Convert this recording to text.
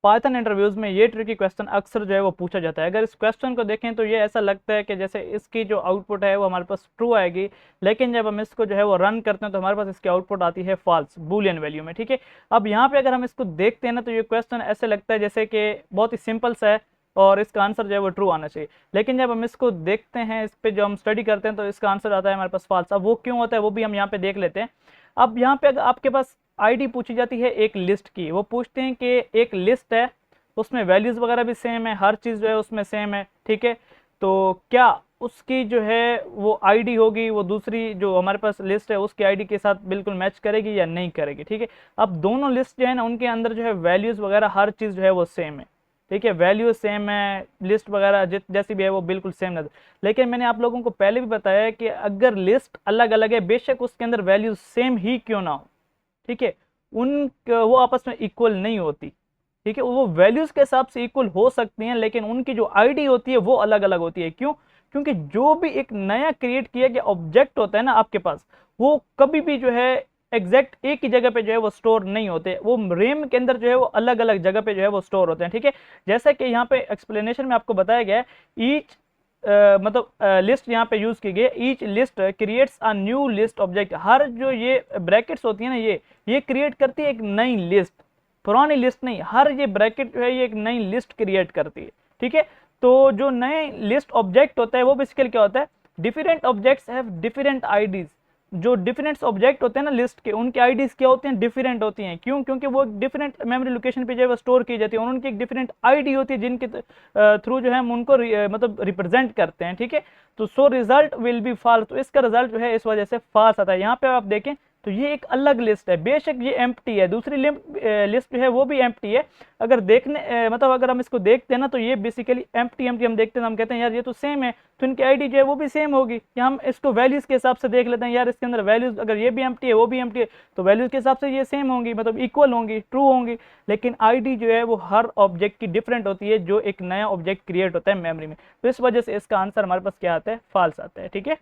Python interviews में ये tricky question अक्सर जो है वो पूछा जाता है। अगर इस क्वेश्चन को देखें तो ये ऐसा लगता है कि जैसे इसकी जो आउटपुट है वो हमारे पास ट्रू आएगी, लेकिन जब हम इसको जो है वो रन करते हैं तो हमारे पास इसकी आउटपुट आती है फॉल्स, बूलियन वैल्यू में। ठीक है, अब यहाँ पे अगर हम इसको देखते हैं ना तो ये क्वेश्चन ऐसे लगता है जैसे कि बहुत ही सिंपल सा है और इसका आंसर जो है वो ट्रू आना चाहिए, लेकिन जब हम इसको देखते हैं, इस पे जो हम स्टडी करते हैं तो इसका आंसर आता है हमारे पास फॉल्स। अब वो क्यों होता है वो भी हम यहाँ पे देख लेते हैं। अब यहाँ पे अगर आपके पास आईडी पूछी जाती है एक लिस्ट की, वो पूछते हैं कि एक लिस्ट है उसमें वैल्यूज वगैरह भी सेम है, हर चीज जो है उसमें सेम है। ठीक है, तो क्या उसकी जो है वो आईडी होगी वो दूसरी जो हमारे पास लिस्ट है उसकी आईडी के साथ बिल्कुल मैच करेगी या नहीं करेगी। ठीक है, अब दोनों लिस्ट जो है ना उनके अंदर जो है वैल्यूज वगैरह हर चीज जो है वो सेम है। ठीक है, वैल्यू सेम है, लिस्ट वगैरह जैसी भी है वो बिल्कुल सेम नजर। लेकिन मैंने आप लोगों को पहले भी बताया है कि अगर लिस्ट अलग अलग है, बेशक उसके अंदर वैल्यू सेम ही क्यों ना हो, ठीक है, उन वो आपस में इक्वल नहीं होती। ठीक है, वो वैल्यूज के हिसाब से इक्वल हो सकती हैं, लेकिन उनकी जो आईडी होती है वो अलग अलग होती है। क्यों? क्योंकि जो भी एक नया क्रिएट किया गया ऑब्जेक्ट होता है ना आपके पास, वो कभी भी जो है एग्जैक्ट एक ही जगह पे जो है वो स्टोर नहीं होते, वो रेम के अंदर जो है वो अलग अलग जगह पे जो है वो स्टोर होते हैं। ठीक है, जैसा कि यहाँ पे एक्सप्लेनेशन में आपको बताया गया है, ईच मतलब लिस्ट यहाँ पे यूज की गई, each list creates a new list object. हर जो ये ब्रैकेट्स होती है ना ये क्रिएट करती है एक नई लिस्ट, पुरानी लिस्ट नहीं, हर ये ब्रैकेट जो है ये एक नई लिस्ट क्रिएट करती है। ठीक है, तो जो नए लिस्ट ऑब्जेक्ट होता है वो बेसिकली क्या होता है, different objects have different IDs. जो डिफरेंट ऑब्जेक्ट होते हैं ना लिस्ट के, उनके आईडीज क्या होते हैं, डिफरेंट होती हैं। क्यों? क्योंकि वो डिफरेंट मेमोरी लोकेशन पे जो है वो स्टोर की जाती है और उनकी एक डिफरेंट आईडी होती है जिनके थ्रू जो है हम उनको मतलब रिप्रेजेंट करते हैं। ठीक है, तो so result will be false, तो इसका रिजल्ट जो है इस वजह से फॉल्स आता है। यहाँ पे आप देखें तो ये एक अलग लिस्ट है, बेशक ये एम्प्टी है, दूसरी लिस्ट जो है वो भी एम्प्टी है। अगर देखने मतलब अगर हम इसको देखते हैं ना तो ये बेसिकली एम्प्टी हम देखते हैं, हम कहते हैं यार ये तो सेम है, तो इनकी आईडी जो है वो भी सेम होगी। या हम इसको वैल्यूज के हिसाब से देख लेते हैं, यार इसके अंदर वैल्यूज अगर ये भी एम्प्टी है वो भी एम्प्टी है तो वैल्यूज के हिसाब से ये सेम होंगी, मतलब इक्वल होंगी, ट्रू होंगी। लेकिन आईडी जो है वो हर ऑब्जेक्ट की डिफरेंट होती है जो एक नया ऑब्जेक्ट क्रिएट होता है मेमोरी में, तो इस वजह से इसका आंसर हमारे पास क्या आता है, फॉल्स आता है। ठीक है।